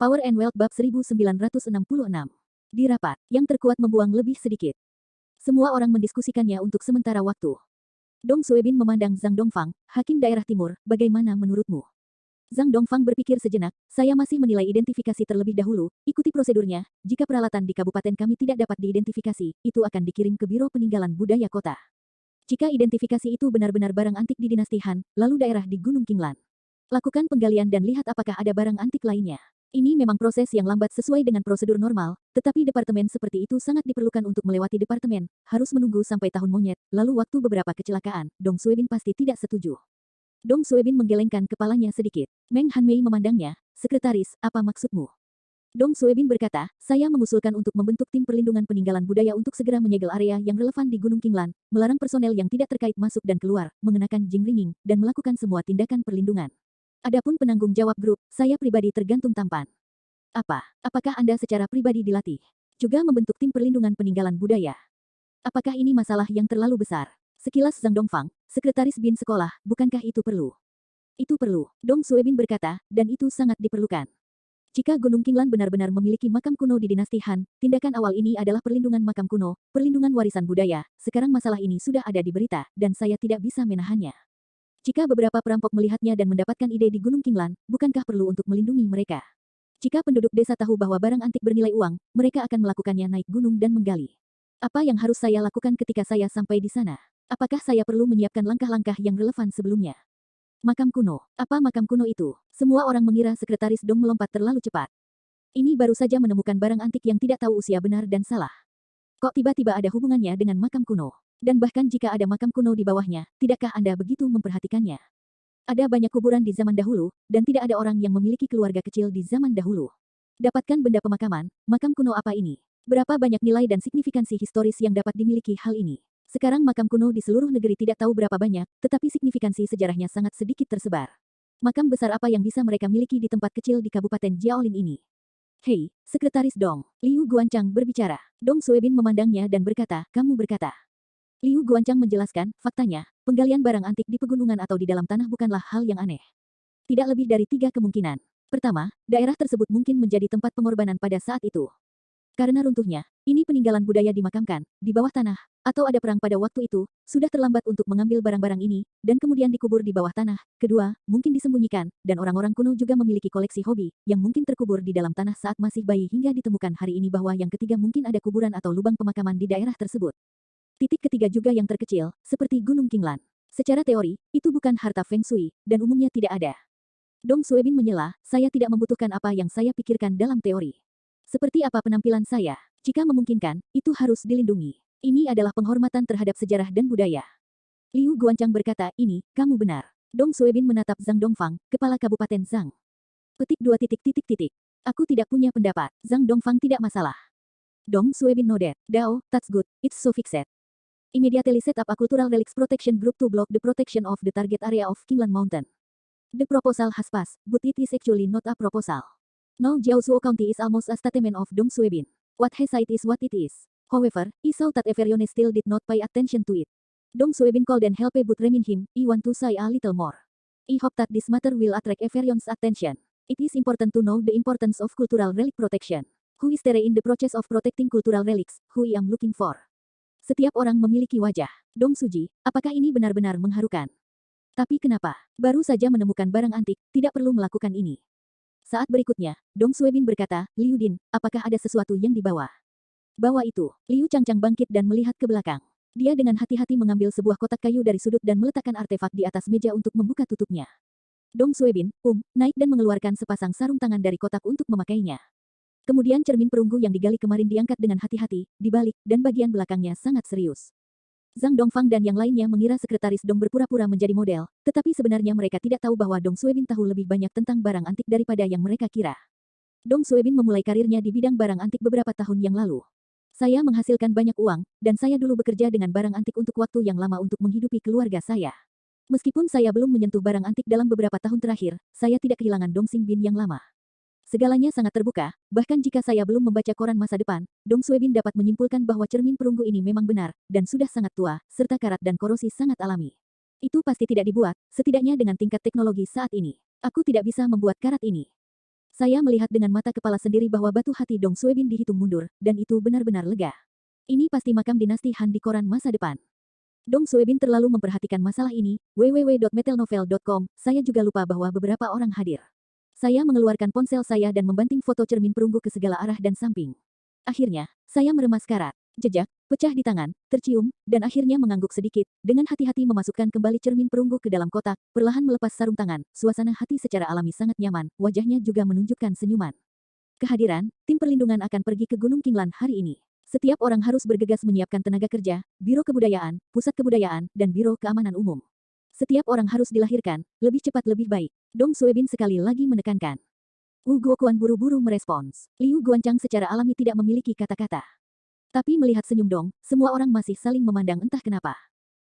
Power and Wealth bab 1966. Di rapat, yang terkuat membuang lebih sedikit. Semua orang mendiskusikannya untuk sementara waktu. Dong Suebin memandang Zhang Dongfang, Hakim Daerah Timur, bagaimana menurutmu? Zhang Dongfang berpikir sejenak, saya masih menilai identifikasi terlebih dahulu, ikuti prosedurnya, jika peralatan di kabupaten kami tidak dapat diidentifikasi, itu akan dikirim ke Biro Peninggalan Budaya Kota. Jika identifikasi itu benar-benar barang antik di dinasti Han, lalu daerah di Gunung Qinglan. Lakukan penggalian dan lihat apakah ada barang antik lainnya. Ini memang proses yang lambat sesuai dengan prosedur normal, tetapi departemen seperti itu sangat diperlukan untuk melewati departemen, harus menunggu sampai tahun monyet, lalu waktu beberapa kecelakaan, Dong Suebin pasti tidak setuju. Dong Suebin menggelengkan kepalanya sedikit. Meng Hanmei memandangnya, sekretaris, apa maksudmu? Dong Suebin berkata, saya mengusulkan untuk membentuk tim perlindungan peninggalan budaya untuk segera menyegel area yang relevan di Gunung Qinglan, melarang personel yang tidak terkait masuk dan keluar, mengenakan jingringing, dan melakukan semua tindakan perlindungan. Adapun penanggung jawab grup, saya pribadi tergantung tampan. Apakah Anda secara pribadi dilatih? Juga membentuk tim perlindungan peninggalan budaya? Apakah ini masalah yang terlalu besar? Sekilas Zhang Dongfang, sekretaris bin sekolah, bukankah itu perlu? Itu perlu, Dong Suebin berkata, dan itu sangat diperlukan. Jika Gunung Qinglan benar-benar memiliki makam kuno di dinasti Han, tindakan awal ini adalah perlindungan makam kuno, perlindungan warisan budaya. Sekarang masalah ini sudah ada di berita, dan saya tidak bisa menahannya. Jika beberapa perampok melihatnya dan mendapatkan ide di Gunung Qinglan, bukankah perlu untuk melindungi mereka? Jika penduduk desa tahu bahwa barang antik bernilai uang, mereka akan melakukannya naik gunung dan menggali. Apa yang harus saya lakukan ketika saya sampai di sana? Apakah saya perlu menyiapkan langkah-langkah yang relevan sebelumnya? Makam kuno. Apa makam kuno itu? Semua orang mengira sekretaris Dong melompat terlalu cepat. Ini baru saja menemukan barang antik yang tidak tahu usia benar dan salah. Kok tiba-tiba ada hubungannya dengan makam kuno? Dan bahkan jika ada makam kuno di bawahnya, tidakkah Anda begitu memperhatikannya? Ada banyak kuburan di zaman dahulu, dan tidak ada orang yang memiliki keluarga kecil di zaman dahulu. Dapatkan benda pemakaman, makam kuno apa ini? Berapa banyak nilai dan signifikansi historis yang dapat dimiliki hal ini? Sekarang makam kuno di seluruh negeri tidak tahu berapa banyak, tetapi signifikansi sejarahnya sangat sedikit tersebar. Makam besar apa yang bisa mereka miliki di tempat kecil di Kabupaten Jiaolin ini? Hei, Sekretaris Dong, Liu Guanchang berbicara. Dong Suebin memandangnya dan berkata, kamu berkata. Liu Guanchang menjelaskan, faktanya, penggalian barang antik di pegunungan atau di dalam tanah bukanlah hal yang aneh. Tidak lebih dari 3 kemungkinan. Pertama, daerah tersebut mungkin menjadi tempat pengorbanan pada saat itu. Karena runtuhnya, ini peninggalan budaya dimakamkan, di bawah tanah, atau ada perang pada waktu itu, sudah terlambat untuk mengambil barang-barang ini, dan kemudian dikubur di bawah tanah. Kedua, mungkin disembunyikan, dan orang-orang kuno juga memiliki koleksi hobi, yang mungkin terkubur di dalam tanah saat masih bayi hingga ditemukan hari ini bahwa yang ketiga mungkin ada kuburan atau lubang pemakaman di daerah tersebut. Titik ketiga juga yang terkecil, seperti Gunung Qinglan. Secara teori, itu bukan harta Feng Shui, dan umumnya tidak ada. Dong Suebin menyela, saya tidak membutuhkan apa yang saya pikirkan dalam teori. Seperti apa penampilan saya? Jika memungkinkan, itu harus dilindungi. Ini adalah penghormatan terhadap sejarah dan budaya. Liu Guanchang berkata, ini, kamu benar. Dong Suebin menatap Zhang Dongfang, kepala Kabupaten Zhang. Petik 2 titik titik titik. Aku tidak punya pendapat. Zhang Dongfang tidak masalah. Dong Suebin nodded. Dao, that's good. It's so fixed. Immediately set up a cultural relics protection group to block the protection of the target area of Qinglan Mountain. The proposal has passed, but it is actually not a proposal. Now Jiaozuo County is almost a statement of Dong Suebin. What he said is what it is. However, he saw that everyone still did not pay attention to it. Dong Suebin called and helped but remind him, I want to say a little more. I hope that this matter will attract everyone's attention. It is important to know the importance of cultural relic protection. Who is there in the process of protecting cultural relics, who I am looking for? Setiap orang memiliki wajah. Dong Suji, apakah ini benar-benar mengharukan? Tapi kenapa? Baru saja menemukan barang antik, tidak perlu melakukan ini. Saat berikutnya, Dong Suebin berkata, Liu Din, apakah ada sesuatu yang dibawa? Bawa itu. Liu Changchang bangkit dan melihat ke belakang. Dia dengan hati-hati mengambil sebuah kotak kayu dari sudut dan meletakkan artefak di atas meja untuk membuka tutupnya. Dong Suebin, naik dan mengeluarkan sepasang sarung tangan dari kotak untuk memakainya. Kemudian cermin perunggu yang digali kemarin diangkat dengan hati-hati, dibalik, dan bagian belakangnya sangat serius. Zhang Dongfang dan yang lainnya mengira sekretaris Dong berpura-pura menjadi model, tetapi sebenarnya mereka tidak tahu bahwa Dong Suebin tahu lebih banyak tentang barang antik daripada yang mereka kira. Dong Suebin memulai karirnya di bidang barang antik beberapa tahun yang lalu. Saya menghasilkan banyak uang, dan saya dulu bekerja dengan barang antik untuk waktu yang lama untuk menghidupi keluarga saya. Meskipun saya belum menyentuh barang antik dalam beberapa tahun terakhir, saya tidak kehilangan Dong Xingbin yang lama. Segalanya sangat terbuka, bahkan jika saya belum membaca koran masa depan, Dong Suebin dapat menyimpulkan bahwa cermin perunggu ini memang benar, dan sudah sangat tua, serta karat dan korosi sangat alami. Itu pasti tidak dibuat, setidaknya dengan tingkat teknologi saat ini. Aku tidak bisa membuat karat ini. Saya melihat dengan mata kepala sendiri bahwa batu hati Dong Suebin dihitung mundur, dan itu benar-benar lega. Ini pasti makam dinasti Han di koran masa depan. Dong Suebin terlalu memperhatikan masalah ini. www.metelnovel.com. Saya juga lupa bahwa beberapa orang hadir. Saya mengeluarkan ponsel saya dan membanting foto cermin perunggu ke segala arah dan samping. Akhirnya, saya meremas karat, jejak, pecah di tangan, tercium, dan akhirnya mengangguk sedikit, dengan hati-hati memasukkan kembali cermin perunggu ke dalam kotak, perlahan melepas sarung tangan, suasana hati secara alami sangat nyaman, wajahnya juga menunjukkan senyuman. Kehadiran, tim perlindungan akan pergi ke Gunung Qinglan hari ini. Setiap orang harus bergegas menyiapkan tenaga kerja, Biro Kebudayaan, Pusat Kebudayaan, dan Biro Keamanan Umum. Setiap orang harus dilahirkan, lebih cepat lebih baik. Dong Suebin sekali lagi menekankan. Wu Guoquan buru-buru merespons. Liu Guanchang secara alami tidak memiliki kata-kata. Tapi melihat senyum Dong, semua orang masih saling memandang entah kenapa.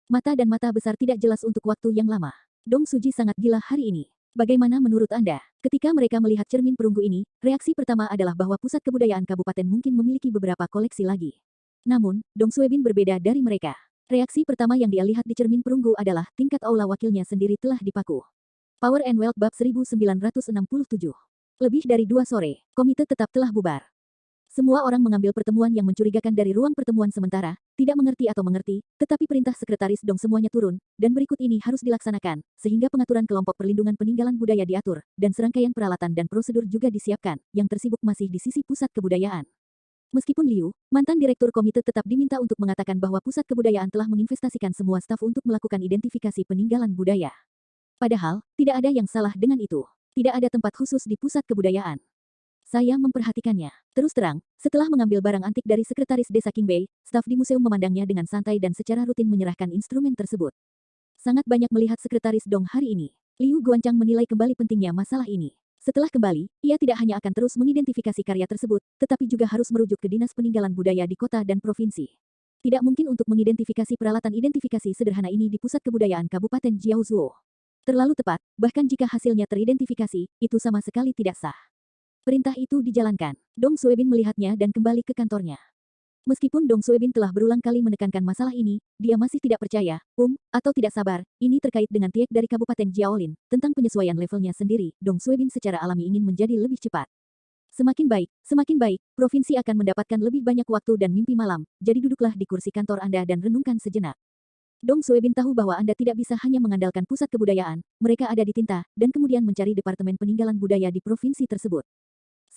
Mata dan mata besar tidak jelas untuk waktu yang lama. Dong Suji sangat gila hari ini. Bagaimana menurut Anda? Ketika mereka melihat cermin perunggu ini, reaksi pertama adalah bahwa Pusat Kebudayaan Kabupaten mungkin memiliki beberapa koleksi lagi. Namun, Dong Suebin berbeda dari mereka. Reaksi pertama yang dia lihat di cermin perunggu adalah tingkat aula wakilnya sendiri telah dipaku. Power and Wealth bab 1967. Lebih dari 2 sore, komite tetap telah bubar. Semua orang mengambil pertemuan yang mencurigakan dari ruang pertemuan sementara, tidak mengerti atau mengerti, tetapi perintah sekretaris Dong semuanya turun, dan berikut ini harus dilaksanakan, sehingga pengaturan kelompok perlindungan peninggalan budaya diatur, dan serangkaian peralatan dan prosedur juga disiapkan, yang tersibuk masih di sisi pusat kebudayaan. Meskipun Liu, mantan direktur komite tetap diminta untuk mengatakan bahwa pusat kebudayaan telah menginvestasikan semua staf untuk melakukan identifikasi peninggalan budaya. Padahal, tidak ada yang salah dengan itu. Tidak ada tempat khusus di pusat kebudayaan. Saya memperhatikannya. Terus terang, setelah mengambil barang antik dari sekretaris desa Qingbei, staf di museum memandangnya dengan santai dan secara rutin menyerahkan instrumen tersebut. Sangat banyak melihat sekretaris Dong hari ini. Liu Guanchang menilai kembali pentingnya masalah ini. Setelah kembali, ia tidak hanya akan terus mengidentifikasi karya tersebut, tetapi juga harus merujuk ke Dinas Peninggalan Budaya di kota dan provinsi. Tidak mungkin untuk mengidentifikasi peralatan identifikasi sederhana ini di Pusat Kebudayaan Kabupaten Jiaozuo. Terlalu tepat, bahkan jika hasilnya teridentifikasi, itu sama sekali tidak sah. Perintah itu dijalankan. Dong Suebin melihatnya dan kembali ke kantornya. Meskipun Dong Suebin telah berulang kali menekankan masalah ini, dia masih tidak percaya, atau tidak sabar. Ini terkait dengan Tiek dari Kabupaten Jiaolin, tentang penyesuaian levelnya sendiri. Dong Suebin secara alami ingin menjadi lebih cepat. Semakin baik, provinsi akan mendapatkan lebih banyak waktu dan mimpi malam, jadi duduklah di kursi kantor Anda dan renungkan sejenak. Dong Suebin tahu bahwa Anda tidak bisa hanya mengandalkan pusat kebudayaan, mereka ada di tinta, dan kemudian mencari Departemen Peninggalan Budaya di provinsi tersebut.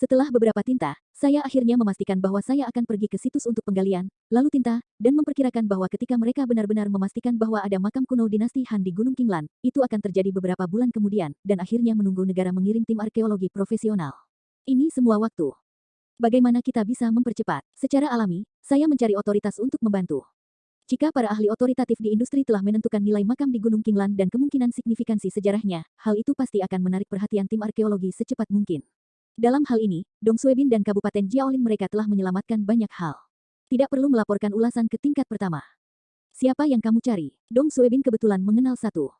Setelah beberapa tinta, saya akhirnya memastikan bahwa saya akan pergi ke situs untuk penggalian, lalu tinta, dan memperkirakan bahwa ketika mereka benar-benar memastikan bahwa ada makam kuno dinasti Han di Gunung Qinglan, itu akan terjadi beberapa bulan kemudian, dan akhirnya menunggu negara mengirim tim arkeologi profesional. Ini semua waktu. Bagaimana kita bisa mempercepat? Secara alami, saya mencari otoritas untuk membantu. Jika para ahli otoritatif di industri telah menentukan nilai makam di Gunung Qinglan dan kemungkinan signifikansi sejarahnya, hal itu pasti akan menarik perhatian tim arkeologi secepat mungkin. Dalam hal ini, Dong Suebin dan Kabupaten Jiaolin mereka telah menyelamatkan banyak hal. Tidak perlu melaporkan ulasan ke tingkat pertama. Siapa yang kamu cari? Dong Suebin kebetulan mengenal satu.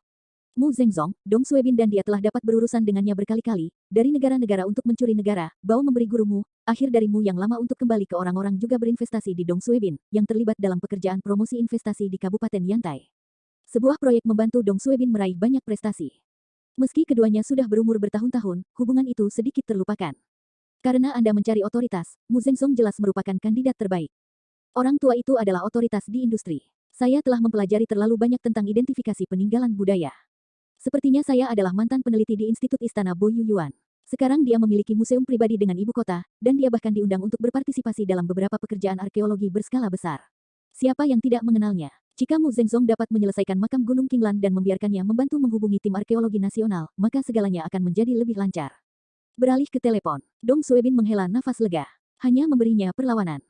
Mu Zhengzong, Dong Suebin dan dia telah dapat berurusan dengannya berkali-kali, dari negara-negara untuk mencuri negara, Bao memberi gurumu, akhir dari Mu yang lama untuk kembali ke orang-orang juga berinvestasi di Dong Suebin, yang terlibat dalam pekerjaan promosi investasi di Kabupaten Yantai. Sebuah proyek membantu Dong Suebin meraih banyak prestasi. Meski keduanya sudah berumur bertahun-tahun, hubungan itu sedikit terlupakan. Karena Anda mencari otoritas, Mu Zhengzong jelas merupakan kandidat terbaik. Orang tua itu adalah otoritas di industri. Saya telah mempelajari terlalu banyak tentang identifikasi peninggalan budaya. Sepertinya saya adalah mantan peneliti di Institut Istana Bo Yuyuan. Sekarang dia memiliki museum pribadi dengan ibu kota, dan dia bahkan diundang untuk berpartisipasi dalam beberapa pekerjaan arkeologi berskala besar. Siapa yang tidak mengenalnya? Jika Mu Zhengzong dapat menyelesaikan makam Gunung Qinglan dan membiarkannya membantu menghubungi tim arkeologi nasional, maka segalanya akan menjadi lebih lancar. Beralih ke telepon, Dong Suebin menghela nafas lega. Hanya memberinya perlawanan.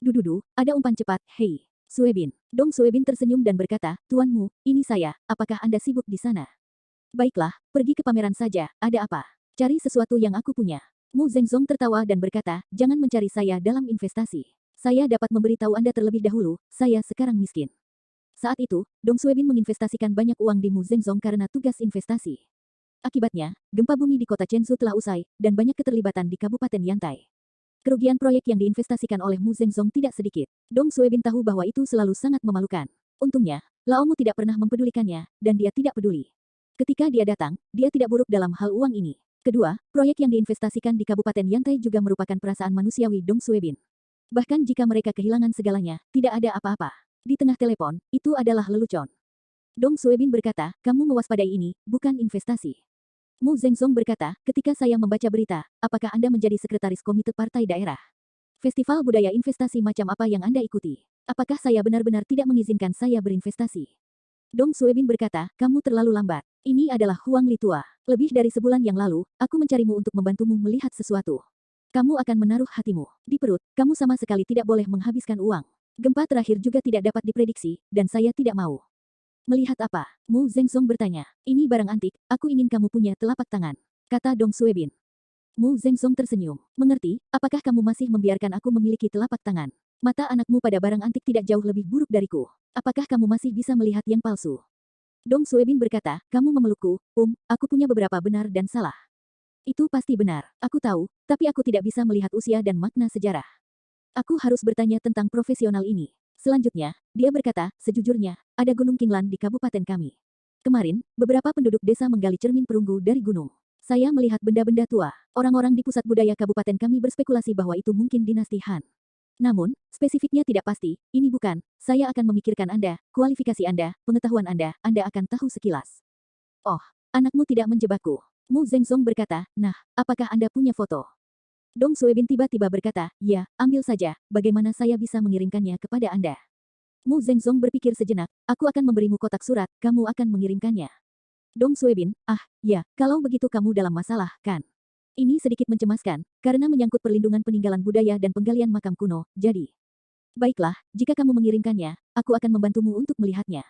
Dududu, ada umpan cepat, hei, Suebin. Dong Suebin tersenyum dan berkata, Tuanmu, ini saya, apakah Anda sibuk di sana? Baiklah, pergi ke pameran saja, ada apa? Cari sesuatu yang aku punya. Mu Zhengzong tertawa dan berkata, jangan mencari saya dalam investasi. Saya dapat memberitahu Anda terlebih dahulu, saya sekarang miskin. Saat itu, Dong Suebin menginvestasikan banyak uang di Mu Zhengzong karena tugas investasi. Akibatnya, gempa bumi di kota Chenzhou telah usai, dan banyak keterlibatan di Kabupaten Yantai. Kerugian proyek yang diinvestasikan oleh Mu Zhengzong tidak sedikit. Dong Suebin tahu bahwa itu selalu sangat memalukan. Untungnya, Lao Mu tidak pernah mempedulikannya, dan dia tidak peduli. Ketika dia datang, dia tidak buruk dalam hal uang ini. Kedua, proyek yang diinvestasikan di Kabupaten Yantai juga merupakan perasaan manusiawi Dong Suebin. Bahkan jika mereka kehilangan segalanya, tidak ada apa-apa. Di tengah telepon, itu adalah lelucon. Dong Suebin berkata, kamu mewaspadai ini, bukan investasi. Mu Zengzong berkata, ketika saya membaca berita, apakah Anda menjadi sekretaris komite partai daerah? Festival budaya investasi macam apa yang Anda ikuti? Apakah saya benar-benar tidak mengizinkan saya berinvestasi? Dong Suebin berkata, kamu terlalu lambat. Ini adalah Huang Litua. Lebih dari sebulan yang lalu, aku mencarimu untuk membantumu melihat sesuatu. Kamu akan menaruh hatimu di perut, kamu sama sekali tidak boleh menghabiskan uang. Gempa terakhir juga tidak dapat diprediksi, dan saya tidak mau. Melihat apa? Mu Zengzong bertanya. Ini barang antik, aku ingin kamu punya telapak tangan. Kata Dong Suebin. Mu Zengzong tersenyum. Mengerti, apakah kamu masih membiarkan aku memiliki telapak tangan? Mata anakmu pada barang antik tidak jauh lebih buruk dariku. Apakah kamu masih bisa melihat yang palsu? Dong Suebin berkata, kamu memelukku, aku punya beberapa benar dan salah. Itu pasti benar, aku tahu, tapi aku tidak bisa melihat usia dan makna sejarah. Aku harus bertanya tentang profesional ini. Selanjutnya, dia berkata, sejujurnya, ada Gunung Qinglan di kabupaten kami. Kemarin, beberapa penduduk desa menggali cermin perunggu dari gunung. Saya melihat benda-benda tua. Orang-orang di pusat budaya kabupaten kami berspekulasi bahwa itu mungkin dinasti Han. Namun, spesifiknya tidak pasti, ini bukan, saya akan memikirkan Anda, kualifikasi Anda, pengetahuan Anda akan tahu sekilas. Oh, anakmu tidak menjebakku. Mu Zengzong berkata, nah, apakah Anda punya foto? Dong Suebin tiba-tiba berkata, ya, ambil saja, bagaimana saya bisa mengirimkannya kepada Anda? Mu Zengzong berpikir sejenak, aku akan memberimu kotak surat, kamu akan mengirimkannya. Dong Suebin, ya, kalau begitu kamu dalam masalah, kan? Ini sedikit mencemaskan, karena menyangkut perlindungan peninggalan budaya dan penggalian makam kuno, jadi. Baiklah, jika kamu mengirimkannya, aku akan membantumu untuk melihatnya.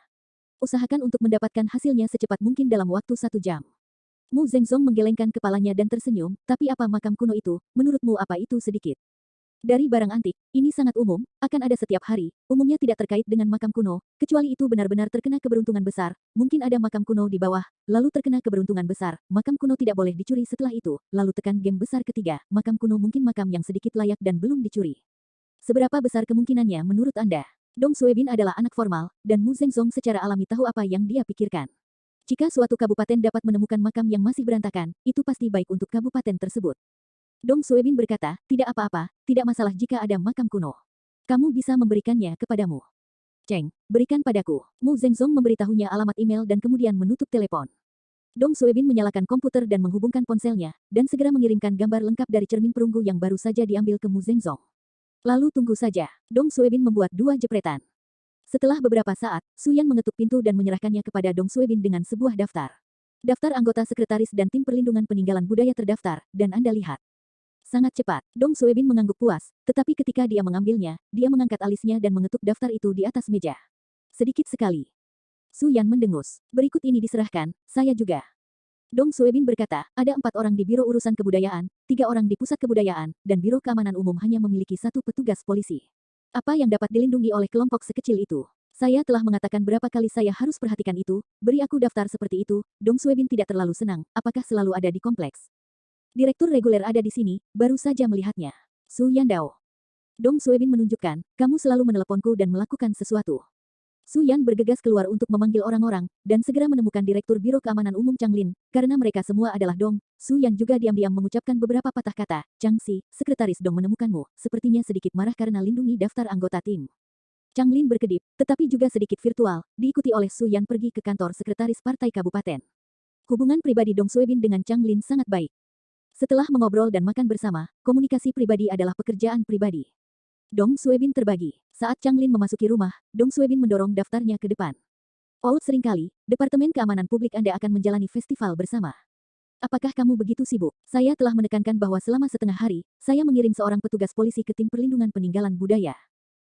Usahakan untuk mendapatkan hasilnya secepat mungkin dalam waktu 1 jam. Mu Zengzong menggelengkan kepalanya dan tersenyum, tapi apa makam kuno itu, menurutmu apa itu sedikit? Dari barang antik, ini sangat umum, akan ada setiap hari, umumnya tidak terkait dengan makam kuno, kecuali itu benar-benar terkena keberuntungan besar, mungkin ada makam kuno di bawah, lalu terkena keberuntungan besar, makam kuno tidak boleh dicuri setelah itu, lalu tekan game besar ketiga, makam kuno mungkin makam yang sedikit layak dan belum dicuri. Seberapa besar kemungkinannya menurut Anda? Dong Suebin adalah anak formal, dan Mu Zengzong secara alami tahu apa yang dia pikirkan. Jika suatu kabupaten dapat menemukan makam yang masih berantakan, itu pasti baik untuk kabupaten tersebut. Dong Suebin berkata, tidak apa-apa, tidak masalah jika ada makam kuno. Kamu bisa memberikannya kepadamu. Cheng, berikan padaku. Mu Zengzong memberitahunya alamat email dan kemudian menutup telepon. Dong Suebin menyalakan komputer dan menghubungkan ponselnya, dan segera mengirimkan gambar lengkap dari cermin perunggu yang baru saja diambil ke Mu Zengzong. Lalu tunggu saja. Dong Suebin membuat 2 jepretan. Setelah beberapa saat, Suyan mengetuk pintu dan menyerahkannya kepada Dong Suebin dengan sebuah daftar. Daftar anggota sekretaris dan tim perlindungan peninggalan budaya terdaftar, dan Anda lihat. Sangat cepat, Dong Suebin mengangguk puas, tetapi ketika dia mengambilnya, dia mengangkat alisnya dan mengetuk daftar itu di atas meja. Sedikit sekali. Su Yan mendengus. Berikut ini diserahkan, saya juga. Dong Suebin berkata, ada 4 orang di Biro Urusan Kebudayaan, 3 orang di Pusat Kebudayaan, dan Biro Keamanan Umum hanya memiliki 1 petugas polisi. Apa yang dapat dilindungi oleh kelompok sekecil itu? Saya telah mengatakan berapa kali saya harus perhatikan itu, beri aku daftar seperti itu, Dong Suebin tidak terlalu senang, apakah selalu ada di kompleks? Direktur reguler ada di sini, baru saja melihatnya. Su Yandao. Dong Suebin menunjukkan, kamu selalu meneleponku dan melakukan sesuatu. Su Yan bergegas keluar untuk memanggil orang-orang, dan segera menemukan Direktur Biro Keamanan Umum Chang Lin, karena mereka semua adalah Dong. Su Yan juga diam-diam mengucapkan beberapa patah kata, Chang Si, sekretaris Dong menemukanmu, sepertinya sedikit marah karena lindungi daftar anggota tim. Chang Lin berkedip, tetapi juga sedikit virtual, diikuti oleh Su Yan pergi ke kantor sekretaris partai kabupaten. Hubungan pribadi Dong Suebin dengan Chang Lin sangat baik. Setelah mengobrol dan makan bersama, komunikasi pribadi adalah pekerjaan pribadi. Dong Suebin terbagi. Saat Chang Lin memasuki rumah, Dong Suebin mendorong daftarnya ke depan. Seringkali, Departemen Keamanan Publik Anda akan menjalani festival bersama. Apakah kamu begitu sibuk? Saya telah menekankan bahwa selama setengah hari, saya mengirim seorang petugas polisi ke tim perlindungan peninggalan budaya.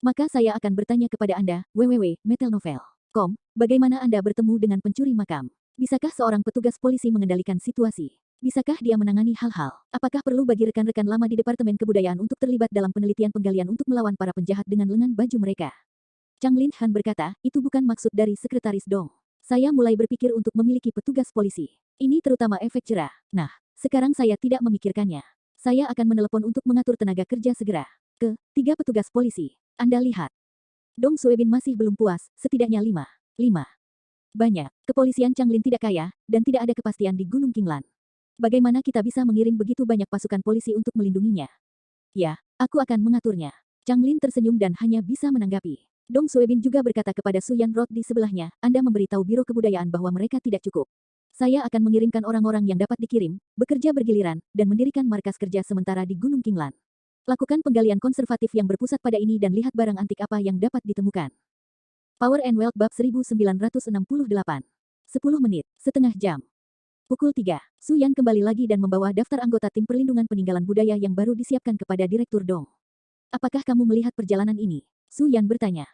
Maka saya akan bertanya kepada Anda, www.metelnovel.com, bagaimana Anda bertemu dengan pencuri makam? Bisakah seorang petugas polisi mengendalikan situasi? Bisakah dia menangani hal-hal? Apakah perlu bagi rekan-rekan lama di Departemen Kebudayaan untuk terlibat dalam penelitian penggalian untuk melawan para penjahat dengan lengan baju mereka? Chang Lin Han berkata, itu bukan maksud dari Sekretaris Dong. Saya mulai berpikir untuk memiliki petugas polisi. Ini terutama efek jerah. Nah, sekarang saya tidak memikirkannya. Saya akan menelepon untuk mengatur tenaga kerja segera. 3 petugas polisi. Anda lihat. Dong Suebin masih belum puas, setidaknya 5. Banyak. Kepolisian Chang Lin tidak kaya, dan tidak ada kepastian di Gunung Qinglan. Bagaimana kita bisa mengirim begitu banyak pasukan polisi untuk melindunginya? Ya, aku akan mengaturnya. Chang Lin tersenyum dan hanya bisa menanggapi. Dong Suebin juga berkata kepada Su Yan Rod di sebelahnya, Anda memberitahu Biro Kebudayaan bahwa mereka tidak cukup. Saya akan mengirimkan orang-orang yang dapat dikirim, bekerja bergiliran, dan mendirikan markas kerja sementara di Gunung Qinglan. Lakukan penggalian konservatif yang berpusat pada ini dan lihat barang antik apa yang dapat ditemukan. Power and Wealth Bab 1968. 10 menit, setengah jam. Pukul 3, Su Yan kembali lagi dan membawa daftar anggota tim perlindungan peninggalan budaya yang baru disiapkan kepada Direktur Dong. Apakah kamu melihat perjalanan ini? Su Yan bertanya.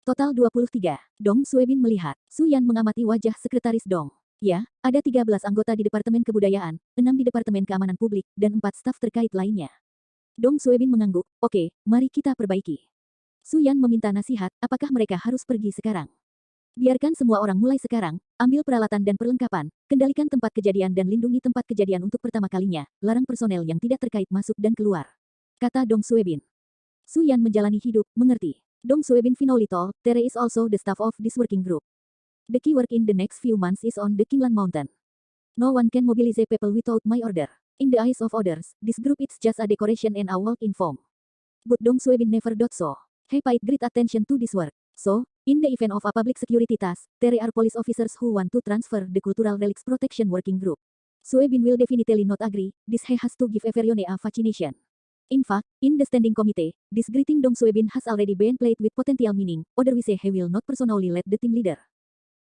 Total 23. Dong Suebin melihat. Su Yan mengamati wajah sekretaris Dong. Ya, ada 13 anggota di Departemen Kebudayaan, 6 di Departemen Keamanan Publik, dan 4 staf terkait lainnya. Dong Suebin mengangguk, oke, mari kita perbaiki. Su Yan meminta nasihat, apakah mereka harus pergi sekarang? Biarkan semua orang mulai sekarang, ambil peralatan dan perlengkapan, kendalikan tempat kejadian dan lindungi tempat kejadian untuk pertama kalinya, larang personel yang tidak terkait masuk dan keluar. Kata Dong Suebin. Su Yan menjalani hidup, mengerti. Dong Suebin finally told, Tere is also the staff of this working group. The key work in the next few months is on the Qinglan Mountain. No one can mobilize people without my order. In the eyes of others, this group is just a decoration and a walk-in form. But Dong Suebin never thought so. He paid great attention to this work. So, in the event of a public security task, there are police officers who want to transfer the Cultural Relics Protection Working Group. Suebin will definitely not agree, this he has to give everyone a fascination. In fact, in the standing committee, this greeting Dong Suebin has already been played with potential meaning, otherwise he will not personally lead the team leader.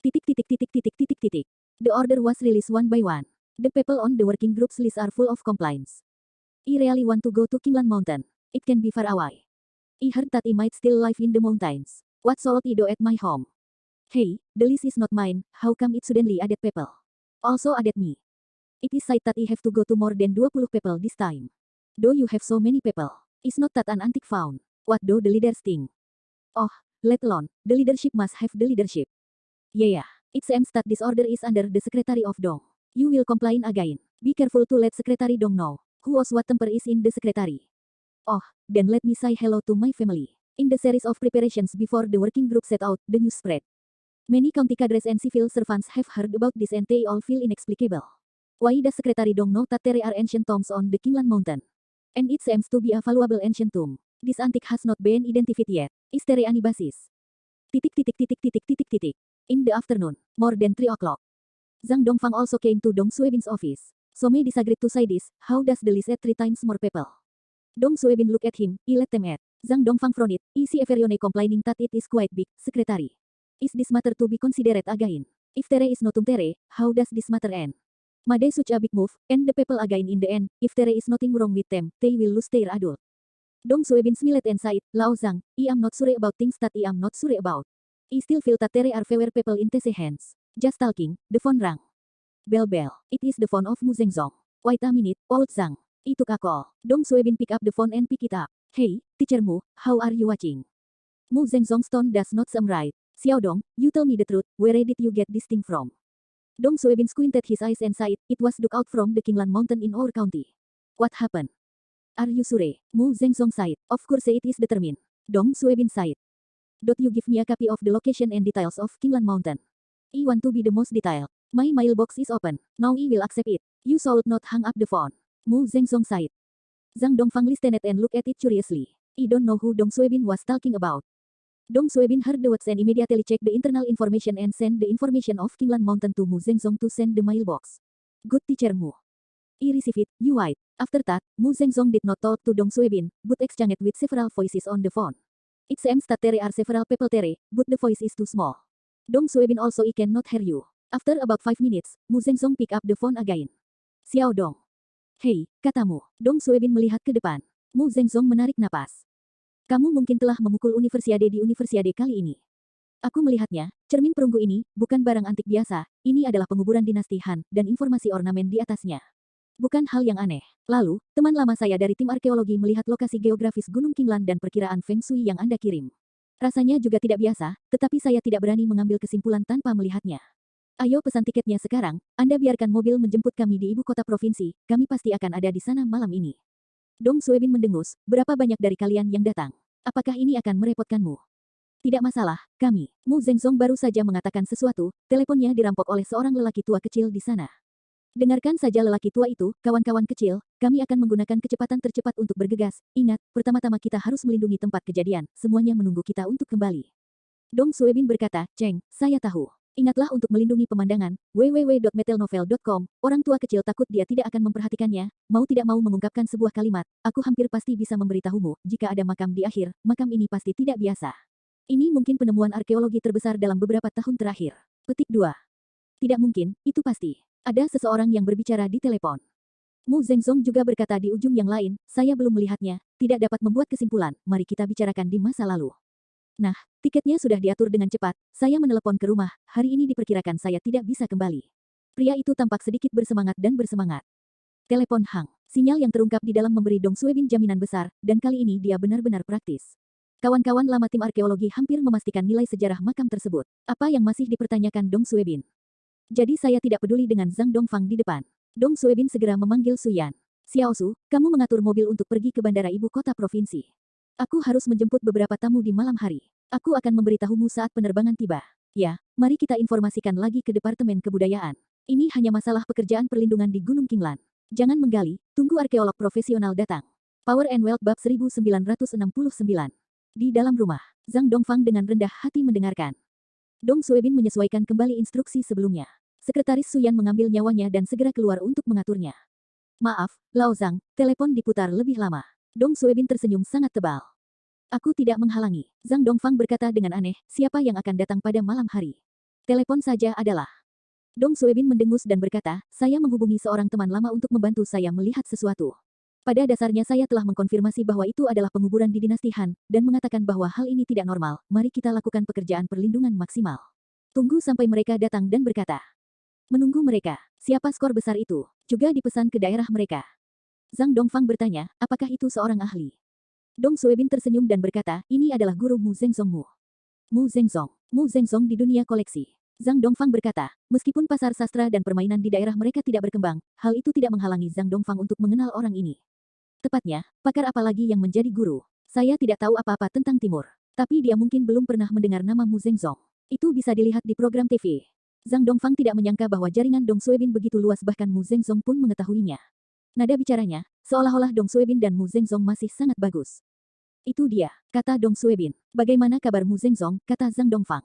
The order was released one by one. The people on the working group's list are full of complaints. I really want to go to Qinglan Mountain. It can be far away. I heard that I might still live in the mountains. What should I do at my home? Hey, the list is not mine, how come it suddenly added people? Also added me. It is said that I have to go to more than 20 people this time. Though you have so many people, is not that an antique found? What do the leaders think? Oh, let alone, the leadership must have the leadership. Yeah, it seems that this order is under the Secretary of Dong. You will complain again. Be careful to let Secretary Dong know who or what temper is in the Secretary. Oh, then let me say hello to my family. In the series of preparations before the working group set out, the news spread. Many county cadres and civil servants have heard about this and they all feel inexplicable. Why does Secretary Dong know that there are ancient tombs on the Qinglan Mountain? And it seems to be a valuable ancient tomb. This antique has not been identified yet. Is there any basis? In the afternoon, more than 3 o'clock. Zhang Dongfang also came to Dong Suebin's office. So may disagreed to say this, how does the list add 3 times more people? Dong Suebin looked at him, I let them add. Zhang Dongfang frowned, I see everyone complaining that it is quite big, secretary. Is this matter to be considered again? If Tere is not Tere, how does this matter end? Made such a big move, and the people again in the end, if Tere is nothing wrong with them, they will lose their adult. Dong Suebin smiled and said, Lao Zhang, I am not sure about things that I am not sure about. I still feel that Tere are fewer people in Tese hands. Just talking, the phone rang. Bell. It is the phone of Mu Zhengzong. Wait a minute, old Zhang. I took a call. Dong Suebin pick up the phone and pick it up. Hey, teacher Mu, how are you watching? Mu Zhengzong's tone does not seem right. Xiao Dong, you tell me the truth, where did you get this thing from? Dong Suebin squinted his eyes and said, it was dug out from the Qinglan Mountain in our county. What happened? Are you sure? Mu Zhengzong said, of course it is determined. Dong Suebin said. Don't you give me a copy of the location and details of Qinglan Mountain? I want to be the most detailed. My mailbox is open. Now I will accept it. You should not hang up the phone. Mu Zhengzong said. Zhang Dongfang listened and looked at it curiously. I don't know who Dong Suebin was talking about. Dong Suebin heard the words and immediately checked the internal information and sent the information of Qinglan Mountain to Mu Zhengzong to send the mailbox. Good teacher Mu. I receive it, you wait. After that, Mu Zhengzong did not talk to Dong Suebin, but exchanged with several voices on the phone. It seems that there are several people Tere, but the voice is too small. Dong Suebin also I cannot hear you. After about 5 minutes, Mu Zhengzong pick up the phone again. Xiao Dong. Hei, katamu. Dong Suebin melihat ke depan. Mu Zhengzong menarik napas. Kamu mungkin telah memukul Universiade di Universiade kali ini. Aku melihatnya, cermin perunggu ini, bukan barang antik biasa, ini adalah penguburan dinasti Han, dan informasi ornamen di atasnya. Bukan hal yang aneh. Lalu, teman lama saya dari tim arkeologi melihat lokasi geografis Gunung Qinglan dan perkiraan Feng Shui yang Anda kirim. Rasanya juga tidak biasa, tetapi saya tidak berani mengambil kesimpulan tanpa melihatnya. Ayo pesan tiketnya sekarang, Anda biarkan mobil menjemput kami di ibu kota provinsi, kami pasti akan ada di sana malam ini. Dong Suebin mendengus, berapa banyak dari kalian yang datang? Apakah ini akan merepotkanmu? Tidak masalah, kami. Mu Zhengzong baru saja mengatakan sesuatu, teleponnya dirampok oleh seorang lelaki tua kecil di sana. Dengarkan saja lelaki tua itu, kawan-kawan kecil, kami akan menggunakan kecepatan tercepat untuk bergegas. Ingat, pertama-tama kita harus melindungi tempat kejadian, semuanya menunggu kita untuk kembali. Dong Suebin berkata, Cheng, saya tahu. Ingatlah untuk melindungi pemandangan, www.metelnovel.com, orang tua kecil takut dia tidak akan memperhatikannya, mau tidak mau mengungkapkan sebuah kalimat, aku hampir pasti bisa memberitahumu, jika ada makam di akhir, makam ini pasti tidak biasa. Ini mungkin penemuan arkeologi terbesar dalam beberapa tahun terakhir. Petik 2. Tidak mungkin, itu pasti. Ada seseorang yang berbicara di telepon. Mu Zhengzong juga berkata di ujung yang lain, saya belum melihatnya, tidak dapat membuat kesimpulan, mari kita bicarakan di masa lalu. Nah, tiketnya sudah diatur dengan cepat, saya menelepon ke rumah, hari ini diperkirakan saya tidak bisa kembali. Pria itu tampak sedikit bersemangat dan bersemangat. Telepon Hang, sinyal yang terungkap di dalam memberi Dong Suebin jaminan besar, dan kali ini dia benar-benar praktis. Kawan-kawan lama tim arkeologi hampir memastikan nilai sejarah makam tersebut. Apa yang masih dipertanyakan Dong Suebin? Jadi saya tidak peduli dengan Zhang Dongfang di depan. Dong Suebin segera memanggil Su Yan. Xiao Su, kamu mengatur mobil untuk pergi ke bandara ibu kota provinsi. Aku harus menjemput beberapa tamu di malam hari. Aku akan memberitahumu saat penerbangan tiba. Ya, mari kita informasikan lagi ke Departemen Kebudayaan. Ini hanya masalah pekerjaan perlindungan di Gunung Qinglan. Jangan menggali, tunggu arkeolog profesional datang. Power and Wealth Bab 1969. Di dalam rumah, Zhang Dongfang dengan rendah hati mendengarkan. Dong Suebin menyesuaikan kembali instruksi sebelumnya. Sekretaris Su Yan mengambil nyawanya dan segera keluar untuk mengaturnya. Maaf, Lao Zhang, telepon diputar lebih lama. Dong Suebin tersenyum sangat tebal. Aku tidak menghalangi. Zhang Dongfang berkata dengan aneh, siapa yang akan datang pada malam hari? Telepon saja adalah. Dong Suebin mendengus dan berkata, saya menghubungi seorang teman lama untuk membantu saya melihat sesuatu. Pada dasarnya saya telah mengkonfirmasi bahwa itu adalah penguburan di dinasti Han, dan mengatakan bahwa hal ini tidak normal, mari kita lakukan pekerjaan perlindungan maksimal. Tunggu sampai mereka datang dan berkata. Menunggu mereka, siapa skor besar itu, juga dipesan ke daerah mereka. Zhang Dongfang bertanya, apakah itu seorang ahli? Dong Suebin tersenyum dan berkata, ini adalah guru Mu Zhengzong Mu. Mu Zhengzong di dunia koleksi. Zhang Dongfang berkata, meskipun pasar sastra dan permainan di daerah mereka tidak berkembang, hal itu tidak menghalangi Zhang Dongfang untuk mengenal orang ini. Tepatnya, pakar apa lagi yang menjadi guru? Saya tidak tahu apa-apa tentang Timur. Tapi dia mungkin belum pernah mendengar nama Mu Zhengzong. Itu bisa dilihat di program TV. Zhang Dongfang tidak menyangka bahwa jaringan Dong Suebin begitu luas bahkan Mu Zhengzong pun mengetahuinya. Nada bicaranya, seolah-olah Dong Suebin dan Mu Zhengzong masih sangat bagus. Itu dia, kata Dong Suebin. Bagaimana kabar Mu Zhengzong, kata Zhang Dongfang.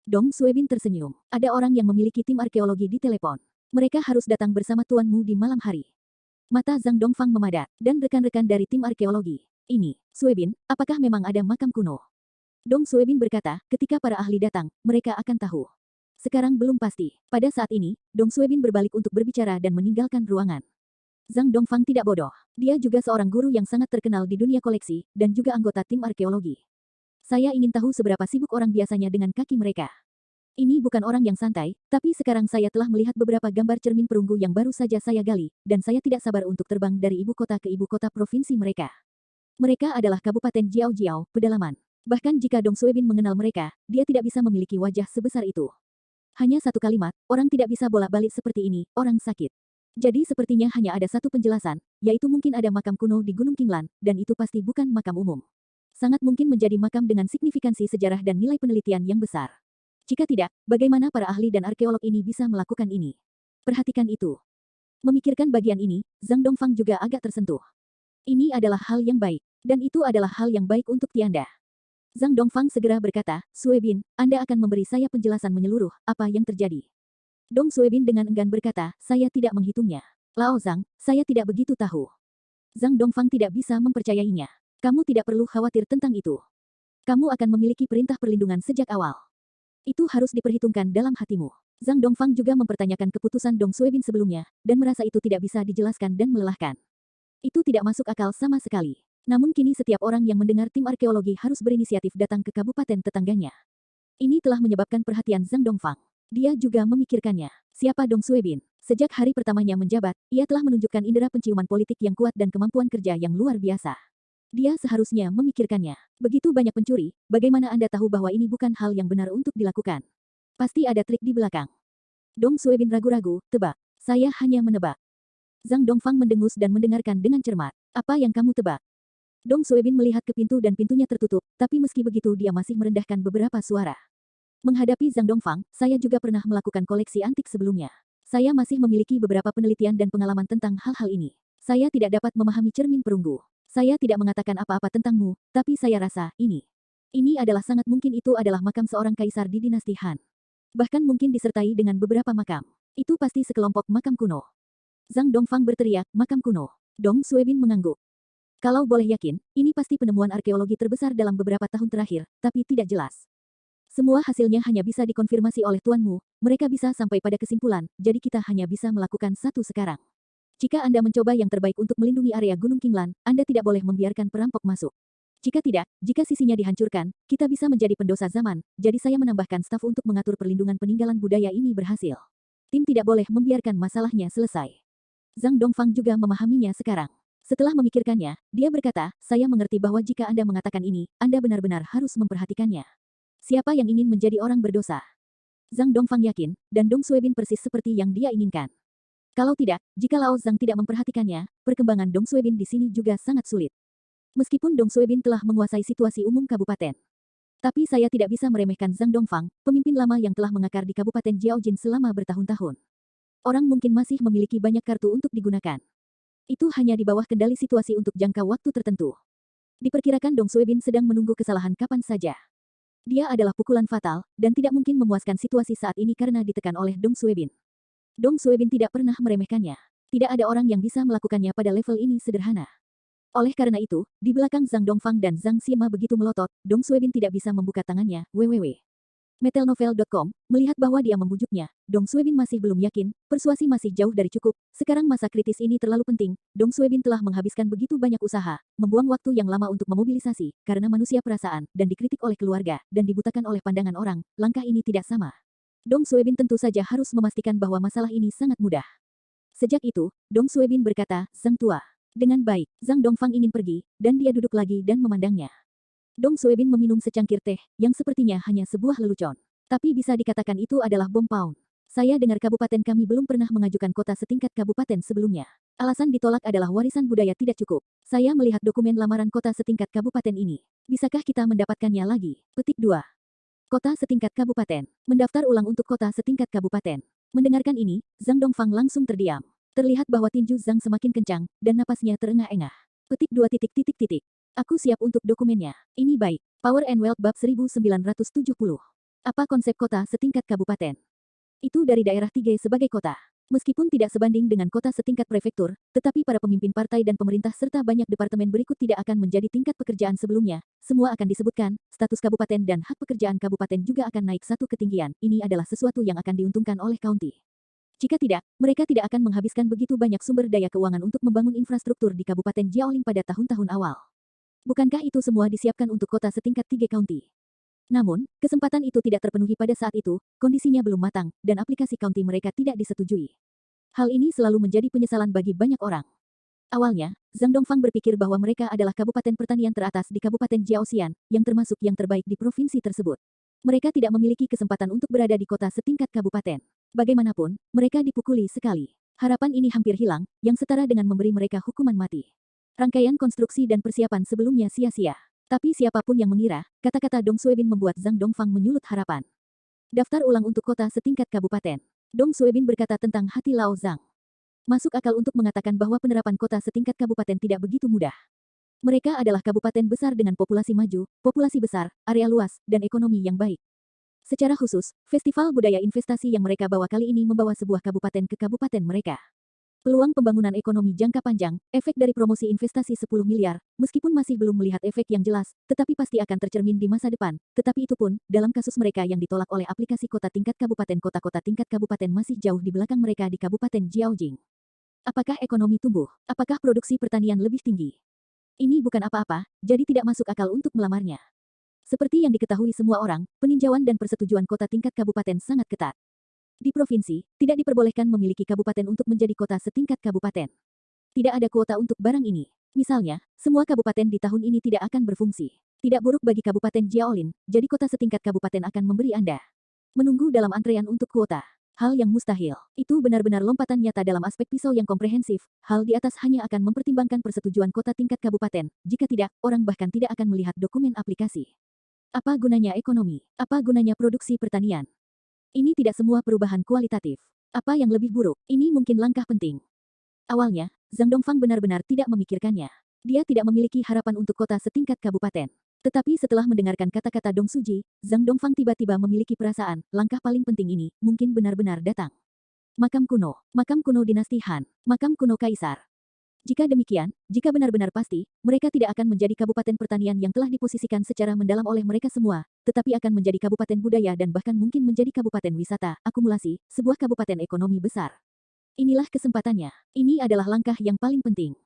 Dong Suebin tersenyum. Ada orang yang memiliki tim arkeologi di telepon. Mereka harus datang bersama Tuan Mu di malam hari. Mata Zhang Dongfang memadat, dan rekan-rekan dari tim arkeologi. Ini, Suebin, apakah memang ada makam kuno? Dong Suebin berkata, ketika para ahli datang, mereka akan tahu. Sekarang belum pasti. Pada saat ini, Dong Suebin berbalik untuk berbicara dan meninggalkan ruangan. Zhang Dongfang tidak bodoh. Dia juga seorang guru yang sangat terkenal di dunia koleksi, dan juga anggota tim arkeologi. Saya ingin tahu seberapa sibuk orang biasanya dengan kaki mereka. Ini bukan orang yang santai, tapi sekarang saya telah melihat beberapa gambar cermin perunggu yang baru saja saya gali, dan saya tidak sabar untuk terbang dari ibu kota ke ibu kota provinsi mereka. Mereka adalah Kabupaten Jiao-Jiao, pedalaman. Bahkan jika Dong Suebin mengenal mereka, dia tidak bisa memiliki wajah sebesar itu. Hanya satu kalimat, orang tidak bisa bolak-balik seperti ini, orang sakit. Jadi sepertinya hanya ada satu penjelasan, yaitu mungkin ada makam kuno di Gunung Qinglan, dan itu pasti bukan makam umum. Sangat mungkin menjadi makam dengan signifikansi sejarah dan nilai penelitian yang besar. Jika tidak, bagaimana para ahli dan arkeolog ini bisa melakukan ini? Perhatikan itu. Memikirkan bagian ini, Zhang Dongfang juga agak tersentuh. Ini adalah hal yang baik, dan itu adalah hal yang baik untuk Tianda. Zhang Dongfang segera berkata, Suebin, Anda akan memberi saya penjelasan menyeluruh, apa yang terjadi. Dong Suebin dengan enggan berkata, saya tidak menghitungnya. Lao Zhang, saya tidak begitu tahu. Zhang Dongfang tidak bisa mempercayainya. Kamu tidak perlu khawatir tentang itu. Kamu akan memiliki perintah perlindungan sejak awal. Itu harus diperhitungkan dalam hatimu. Zhang Dongfang juga mempertanyakan keputusan Dong Suebin sebelumnya, dan merasa itu tidak bisa dijelaskan dan melelahkan. Itu tidak masuk akal sama sekali. Namun kini setiap orang yang mendengar tim arkeologi harus berinisiatif datang ke kabupaten tetangganya. Ini telah menyebabkan perhatian Zhang Dongfang. Dia juga memikirkannya. Siapa Dong Suebin? Sejak hari pertamanya menjabat, ia telah menunjukkan indera penciuman politik yang kuat dan kemampuan kerja yang luar biasa. Dia seharusnya memikirkannya. Begitu banyak pencuri, bagaimana Anda tahu bahwa ini bukan hal yang benar untuk dilakukan? Pasti ada trik di belakang. Dong Suebin ragu-ragu, tebak. Saya hanya menebak. Zhang Dongfang mendengus dan mendengarkan dengan cermat. Apa yang kamu tebak? Dong Suebin melihat ke pintu dan pintunya tertutup, tapi meski begitu dia masih merendahkan beberapa suara. Menghadapi Zhang Dongfang, saya juga pernah melakukan koleksi antik sebelumnya. Saya masih memiliki beberapa penelitian dan pengalaman tentang hal-hal ini. Saya tidak dapat memahami cermin perunggu. Saya tidak mengatakan apa-apa tentangmu, tapi saya rasa, Ini adalah sangat mungkin itu adalah makam seorang kaisar di dinasti Han. Bahkan mungkin disertai dengan beberapa makam. Itu pasti sekelompok makam kuno. Zhang Dongfang berteriak, makam kuno. Dong Suebin mengangguk. Kalau boleh yakin, ini pasti penemuan arkeologi terbesar dalam beberapa tahun terakhir, tapi tidak jelas. Semua hasilnya hanya bisa dikonfirmasi oleh tuanmu, mereka bisa sampai pada kesimpulan, jadi kita hanya bisa melakukan satu sekarang. Jika Anda mencoba yang terbaik untuk melindungi area Gunung Qinglan, Anda tidak boleh membiarkan perampok masuk. Jika tidak, jika sisinya dihancurkan, kita bisa menjadi pendosa zaman, jadi saya menambahkan staf untuk mengatur perlindungan peninggalan budaya ini berhasil. Tim tidak boleh membiarkan masalahnya selesai. Zhang Dongfang juga memahaminya sekarang. Setelah memikirkannya, dia berkata, saya mengerti bahwa jika Anda mengatakan ini, Anda benar-benar harus memperhatikannya. Siapa yang ingin menjadi orang berdosa? Zhang Dongfang yakin, dan Dong Suebin persis seperti yang dia inginkan. Kalau tidak, jika Lao Zhang tidak memperhatikannya, perkembangan Dong Suebin di sini juga sangat sulit. Meskipun Dong Suebin telah menguasai situasi umum kabupaten. Tapi saya tidak bisa meremehkan Zhang Dongfang, pemimpin lama yang telah mengakar di Kabupaten Jiaojin selama bertahun-tahun. Orang mungkin masih memiliki banyak kartu untuk digunakan. Itu hanya di bawah kendali situasi untuk jangka waktu tertentu. Diperkirakan Dong Suebin sedang menunggu kesalahan kapan saja. Dia adalah pukulan fatal, dan tidak mungkin memuaskan situasi saat ini karena ditekan oleh Dong Suebin. Dong Suebin tidak pernah meremehkannya. Tidak ada orang yang bisa melakukannya pada level ini sederhana. Oleh karena itu, di belakang Zhang Dongfang dan Zhang Sima begitu melotot, Dong Suebin tidak bisa membuka tangannya, www. Metelnovel.com, melihat bahwa dia membujuknya, Dong Suebin masih belum yakin, persuasi masih jauh dari cukup, sekarang masa kritis ini terlalu penting, Dong Suebin telah menghabiskan begitu banyak usaha, membuang waktu yang lama untuk memobilisasi, karena manusia perasaan, dan dikritik oleh keluarga, dan dibutakan oleh pandangan orang, langkah ini tidak sama. Dong Suebin tentu saja harus memastikan bahwa masalah ini sangat mudah. Sejak itu, Dong Suebin berkata, Zhang tua. Dengan baik, Zhang Dongfang ingin pergi, dan dia duduk lagi dan memandangnya. Dong Suebin meminum secangkir teh, yang sepertinya hanya sebuah lelucon. Tapi bisa dikatakan itu adalah bom pound. Saya dengar kabupaten kami belum pernah mengajukan kota setingkat kabupaten sebelumnya. Alasan ditolak adalah warisan budaya tidak cukup. Saya melihat dokumen lamaran kota setingkat kabupaten ini. Bisakah kita mendapatkannya lagi? Petik 2. Kota setingkat kabupaten. Mendaftar ulang untuk kota setingkat kabupaten. Mendengarkan ini, Zhang Dongfang langsung terdiam. Terlihat bahwa tinju Zhang semakin kencang, dan napasnya terengah-engah. Petik 2. Aku siap untuk dokumennya. Ini baik. Power and Wealth bab 1970. Apa konsep kota setingkat kabupaten? Itu dari daerah 3 sebagai kota. Meskipun tidak sebanding dengan kota setingkat prefektur, tetapi para pemimpin partai dan pemerintah serta banyak departemen berikut tidak akan menjadi tingkat pekerjaan sebelumnya, semua akan disebutkan, status kabupaten dan hak pekerjaan kabupaten juga akan naik satu ketinggian, ini adalah sesuatu yang akan diuntungkan oleh county. Jika tidak, mereka tidak akan menghabiskan begitu banyak sumber daya keuangan untuk membangun infrastruktur di Kabupaten Jiaoling pada tahun-tahun awal. Bukankah itu semua disiapkan untuk kota setingkat 3 county? Namun, kesempatan itu tidak terpenuhi pada saat itu, kondisinya belum matang, dan aplikasi county mereka tidak disetujui. Hal ini selalu menjadi penyesalan bagi banyak orang. Awalnya, Zhang Dongfang berpikir bahwa mereka adalah kabupaten pertanian teratas di Kabupaten Jiaoxian, yang termasuk yang terbaik di provinsi tersebut. Mereka tidak memiliki kesempatan untuk berada di kota setingkat kabupaten. Bagaimanapun, mereka dipukuli sekali. Harapan ini hampir hilang, yang setara dengan memberi mereka hukuman mati. Rangkaian konstruksi dan persiapan sebelumnya sia-sia. Tapi siapapun yang mengira, kata-kata Dong Suebin membuat Zhang Dongfang menyulut harapan. Daftar ulang untuk kota setingkat kabupaten. Dong Suebin berkata tentang hati Lao Zhang. Masuk akal untuk mengatakan bahwa penerapan kota setingkat kabupaten tidak begitu mudah. Mereka adalah kabupaten besar dengan populasi maju, populasi besar, area luas, dan ekonomi yang baik. Secara khusus, festival budaya investasi yang mereka bawa kali ini membawa sebuah kabupaten ke kabupaten mereka. Peluang pembangunan ekonomi jangka panjang, efek dari promosi investasi 10 miliar, meskipun masih belum melihat efek yang jelas, tetapi pasti akan tercermin di masa depan. Tetapi itu pun, dalam kasus mereka yang ditolak oleh aplikasi kota tingkat kabupaten, kota-kota tingkat kabupaten masih jauh di belakang mereka di Kabupaten Jiaojing. Apakah ekonomi tumbuh? Apakah produksi pertanian lebih tinggi? Ini bukan apa-apa, jadi tidak masuk akal untuk melamarnya. Seperti yang diketahui semua orang, peninjauan dan persetujuan kota tingkat kabupaten sangat ketat. Di provinsi, tidak diperbolehkan memiliki kabupaten untuk menjadi kota setingkat kabupaten. Tidak ada kuota untuk barang ini. Misalnya, semua kabupaten di tahun ini tidak akan berfungsi. Tidak buruk bagi Kabupaten Jiaolin, jadi kota setingkat kabupaten akan memberi Anda menunggu dalam antrean untuk kuota. Hal yang mustahil. Itu benar-benar lompatan nyata dalam aspek pisau yang komprehensif. Hal di atas hanya akan mempertimbangkan persetujuan kota tingkat kabupaten. Jika tidak, orang bahkan tidak akan melihat dokumen aplikasi. Apa gunanya ekonomi? Apa gunanya produksi pertanian? Ini tidak semua perubahan kualitatif. Apa yang lebih buruk? Ini mungkin langkah penting. Awalnya, Zhang Dongfang benar-benar tidak memikirkannya. Dia tidak memiliki harapan untuk kota setingkat kabupaten. Tetapi setelah mendengarkan kata-kata Dong Suji, Zhang Dongfang tiba-tiba memiliki perasaan, langkah paling penting ini mungkin benar-benar datang. Makam kuno dinasti Han, makam kuno kaisar. Jika demikian, jika benar-benar pasti, mereka tidak akan menjadi kabupaten pertanian yang telah diposisikan secara mendalam oleh mereka semua, tetapi akan menjadi kabupaten budaya dan bahkan mungkin menjadi kabupaten wisata, akumulasi, sebuah kabupaten ekonomi besar. Inilah kesempatannya. Ini adalah langkah yang paling penting.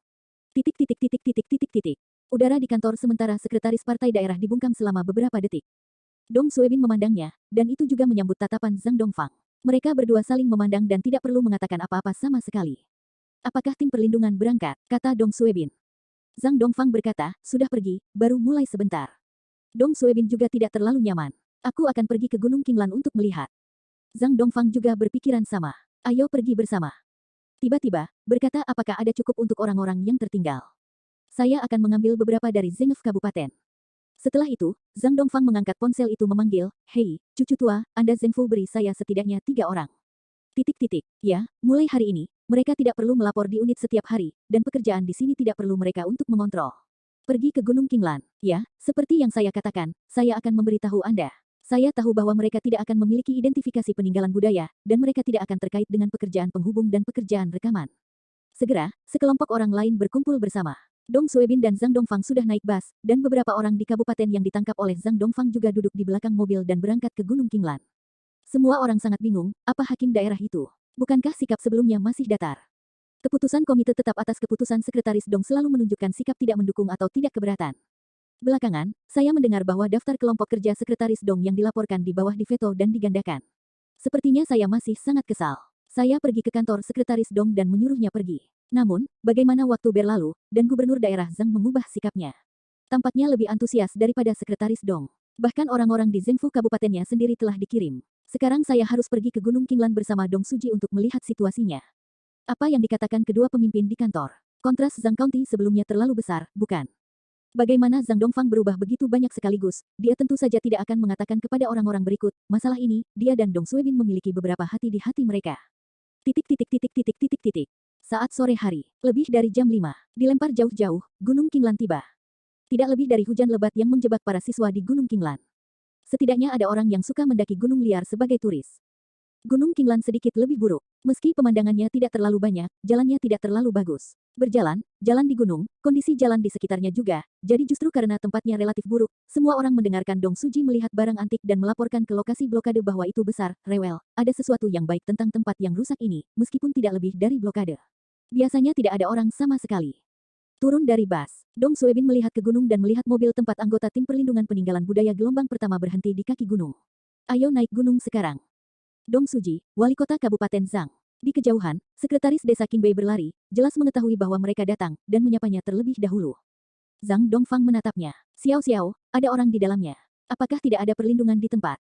Titik titik titik titik titik titik. Udara di kantor sementara sekretaris partai daerah dibungkam selama beberapa detik. Dong Suebin memandangnya, dan itu juga menyambut tatapan Zhang Dongfang. Mereka berdua saling memandang dan tidak perlu mengatakan apa-apa sama sekali. Apakah tim perlindungan berangkat? Kata Dong Suebin. Zhang Dongfang berkata, sudah pergi, baru mulai sebentar. Dong Suebin juga tidak terlalu nyaman. Aku akan pergi ke Gunung Qinglan untuk melihat. Zhang Dongfang juga berpikiran sama. Ayo pergi bersama. Tiba-tiba, berkata apakah ada cukup untuk orang-orang yang tertinggal. Saya akan mengambil beberapa dari Zengef Kabupaten. Setelah itu, Zhang Dongfang mengangkat ponsel itu memanggil, hei, cucu tua, Anda Zengfu beri saya setidaknya 3 orang. Titik-titik, ya, mulai hari ini, mereka tidak perlu melapor di unit setiap hari, dan pekerjaan di sini tidak perlu mereka untuk mengontrol. Pergi ke Gunung Qinglan, ya, seperti yang saya katakan, saya akan memberitahu Anda. Saya tahu bahwa mereka tidak akan memiliki identifikasi peninggalan budaya, dan mereka tidak akan terkait dengan pekerjaan penghubung dan pekerjaan rekaman. Segera, sekelompok orang lain berkumpul bersama. Dong Suebin dan Zhang Dongfang sudah naik bus, dan beberapa orang di kabupaten yang ditangkap oleh Zhang Dongfang juga duduk di belakang mobil dan berangkat ke Gunung Qinglan. Semua orang sangat bingung, apa hakim daerah itu? Bukankah sikap sebelumnya masih datar? Keputusan komite tetap atas keputusan sekretaris Dong selalu menunjukkan sikap tidak mendukung atau tidak keberatan. Belakangan, saya mendengar bahwa daftar kelompok kerja sekretaris Dong yang dilaporkan di bawah diveto dan digandakan. Sepertinya saya masih sangat kesal. Saya pergi ke kantor sekretaris Dong dan menyuruhnya pergi. Namun, bagaimana waktu berlalu, dan gubernur daerah Zhang mengubah sikapnya. Tampaknya lebih antusias daripada sekretaris Dong. Bahkan orang-orang di Zengfu kabupatennya sendiri telah dikirim. Sekarang saya harus pergi ke Gunung Qinglan bersama Dong Suji untuk melihat situasinya. Apa yang dikatakan kedua pemimpin di kantor? Kontras Zhang County sebelumnya terlalu besar, bukan? Bagaimana Zhang Dongfang berubah begitu banyak sekaligus, dia tentu saja tidak akan mengatakan kepada orang-orang berikut, masalah ini, dia dan Dong Suebin memiliki beberapa hati di hati mereka. Titik titik titik titik titik titik. Saat sore hari, lebih dari jam 5, dilempar jauh-jauh, Gunung Qinglan tiba. Tidak lebih dari hujan lebat yang menjebak para siswa di Gunung Qinglan. Setidaknya ada orang yang suka mendaki gunung liar sebagai turis. Gunung Qinglan sedikit lebih buruk. Meski pemandangannya tidak terlalu banyak, jalannya tidak terlalu bagus. Berjalan, jalan di gunung, kondisi jalan di sekitarnya juga, jadi justru karena tempatnya relatif buruk, semua orang mendengarkan Dong Suji melihat barang antik dan melaporkan ke lokasi blokade bahwa itu besar, rewel, ada sesuatu yang baik tentang tempat yang rusak ini, meskipun tidak lebih dari blokade. Biasanya tidak ada orang sama sekali. Turun dari bus, Dong Suebin melihat ke gunung dan melihat mobil tempat anggota tim perlindungan peninggalan budaya gelombang pertama berhenti di kaki gunung. Ayo naik gunung sekarang. Dong Suji, wali kota Kabupaten Zhang. Di kejauhan, sekretaris desa Qingbei berlari, jelas mengetahui bahwa mereka datang, dan menyapanya terlebih dahulu. Zhang Dongfang menatapnya. Xiao Xiao, ada orang di dalamnya. Apakah tidak ada perlindungan di tempat?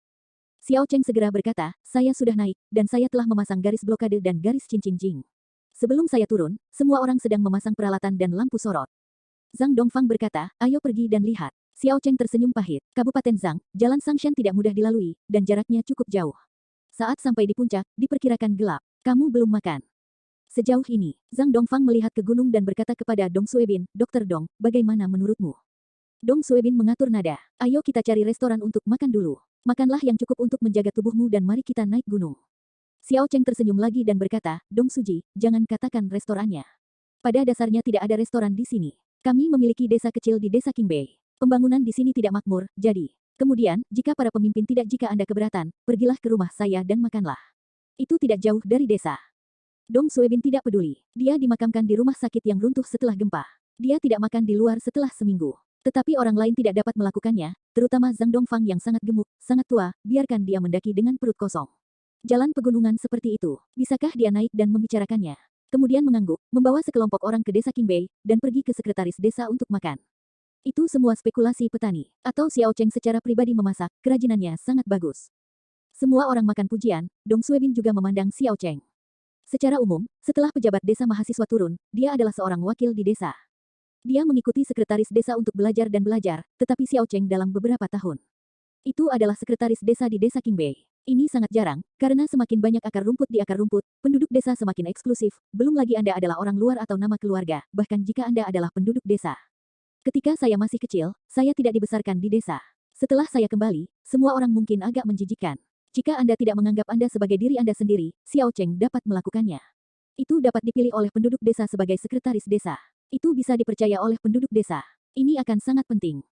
Xiao Cheng segera berkata, saya sudah naik, dan saya telah memasang garis blokade dan garis cincin jing. Sebelum saya turun, semua orang sedang memasang peralatan dan lampu sorot. Zhang Dongfang berkata, ayo pergi dan lihat. Xiao Cheng tersenyum pahit. Kabupaten Zhang, jalan Sangshan tidak mudah dilalui, dan jaraknya cukup jauh. Saat sampai di puncak, diperkirakan gelap. Kamu belum makan. Sejauh ini, Zhang Dongfang melihat ke gunung dan berkata kepada Dong Suebin, Dokter Dong, bagaimana menurutmu? Dong Suebin mengatur nada. Ayo kita cari restoran untuk makan dulu. Makanlah yang cukup untuk menjaga tubuhmu dan mari kita naik gunung. Xiao Cheng tersenyum lagi dan berkata, Dong Suji, jangan katakan restorannya. Pada dasarnya tidak ada restoran di sini. Kami memiliki desa kecil di desa Qingbei. Pembangunan di sini tidak makmur, jadi. Kemudian, jika para pemimpin jika Anda keberatan, pergilah ke rumah saya dan makanlah. Itu tidak jauh dari desa. Dong Suebin tidak peduli. Dia dimakamkan di rumah sakit yang runtuh setelah gempa. Dia tidak makan di luar setelah seminggu. Tetapi orang lain tidak dapat melakukannya, terutama Zhang Dongfang yang sangat gemuk, sangat tua, biarkan dia mendaki dengan perut kosong. Jalan pegunungan seperti itu, bisakah dia naik dan membicarakannya? Kemudian mengangguk, membawa sekelompok orang ke desa Qingbei, dan pergi ke sekretaris desa untuk makan. Itu semua spekulasi petani. Atau Xiao Cheng secara pribadi memasak, kerajinannya sangat bagus. Semua orang makan pujian, Dong Suebin juga memandang Xiao Cheng. Secara umum, setelah pejabat desa mahasiswa turun, dia adalah seorang wakil di desa. Dia mengikuti sekretaris desa untuk belajar dan belajar, tetapi Xiao Cheng dalam beberapa tahun. Itu adalah sekretaris desa di desa Qingbei. Ini sangat jarang, karena semakin banyak akar rumput di akar rumput, penduduk desa semakin eksklusif, belum lagi Anda adalah orang luar atau nama keluarga, bahkan jika Anda adalah penduduk desa. Ketika saya masih kecil, saya tidak dibesarkan di desa. Setelah saya kembali, semua orang mungkin agak menjijikkan. Jika Anda tidak menganggap Anda sebagai diri Anda sendiri, Xiao Cheng dapat melakukannya. Itu dapat dipilih oleh penduduk desa sebagai sekretaris desa. Itu bisa dipercaya oleh penduduk desa. Ini akan sangat penting.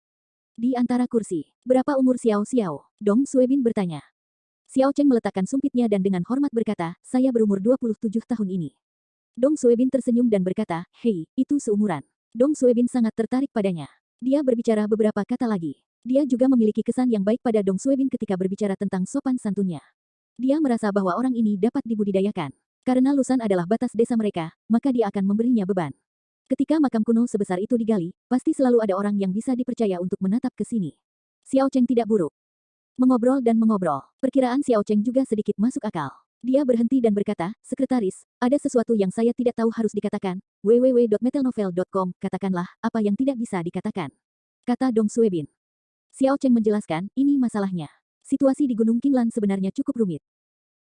Di antara kursi, berapa umur Xiao Xiao? Dong Suebin bertanya. Xiao Cheng meletakkan sumpitnya dan dengan hormat berkata, saya berumur 27 tahun ini. Dong Suebin tersenyum dan berkata, hei, itu seumuran. Dong Suebin sangat tertarik padanya. Dia berbicara beberapa kata lagi. Dia juga memiliki kesan yang baik pada Dong Suebin ketika berbicara tentang sopan santunnya. Dia merasa bahwa orang ini dapat dibudidayakan. Karena Lusan adalah batas desa mereka, maka dia akan memberinya beban. Ketika makam kuno sebesar itu digali, pasti selalu ada orang yang bisa dipercaya untuk menatap ke sini. Xiao Cheng tidak buruk. Mengobrol dan mengobrol. Perkiraan Xiao Cheng juga sedikit masuk akal. Dia berhenti dan berkata, sekretaris, ada sesuatu yang saya tidak tahu harus dikatakan, www.metalnovel.com, katakanlah, apa yang tidak bisa dikatakan. Kata Dong Suebin. Xiao Cheng menjelaskan, ini masalahnya. Situasi di Gunung Qinglan sebenarnya cukup rumit.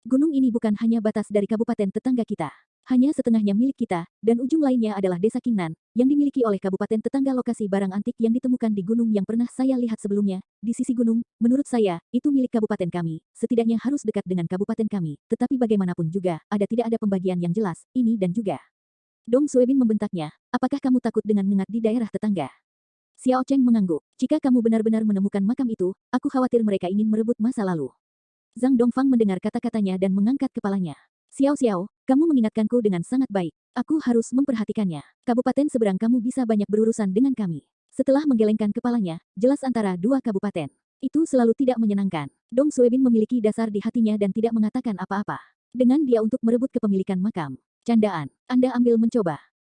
Gunung ini bukan hanya batas dari kabupaten tetangga kita. Hanya setengahnya milik kita, dan ujung lainnya adalah desa Qingnan, yang dimiliki oleh kabupaten tetangga. Lokasi barang antik yang ditemukan di gunung yang pernah saya lihat sebelumnya, di sisi gunung, menurut saya, itu milik kabupaten kami, setidaknya harus dekat dengan kabupaten kami, tetapi bagaimanapun juga, tidak ada pembagian yang jelas, ini dan juga. Dong Suebin membentaknya, apakah kamu takut dengan ngengat di daerah tetangga? Xiao Cheng mengangguk, jika kamu benar-benar menemukan makam itu, aku khawatir mereka ingin merebut masa lalu. Zhang Dongfang mendengar kata-katanya dan mengangkat kepalanya. Xiao Xiao, kamu mengingatkanku dengan sangat baik. Aku harus memperhatikannya. Kabupaten seberang kamu bisa banyak berurusan dengan kami. Setelah menggelengkan kepalanya, jelas antara dua kabupaten. Itu selalu tidak menyenangkan. Dong Suebin memiliki dasar di hatinya dan tidak mengatakan apa-apa. Dengan dia untuk merebut kepemilikan makam. Candaan, Anda ambil mencoba.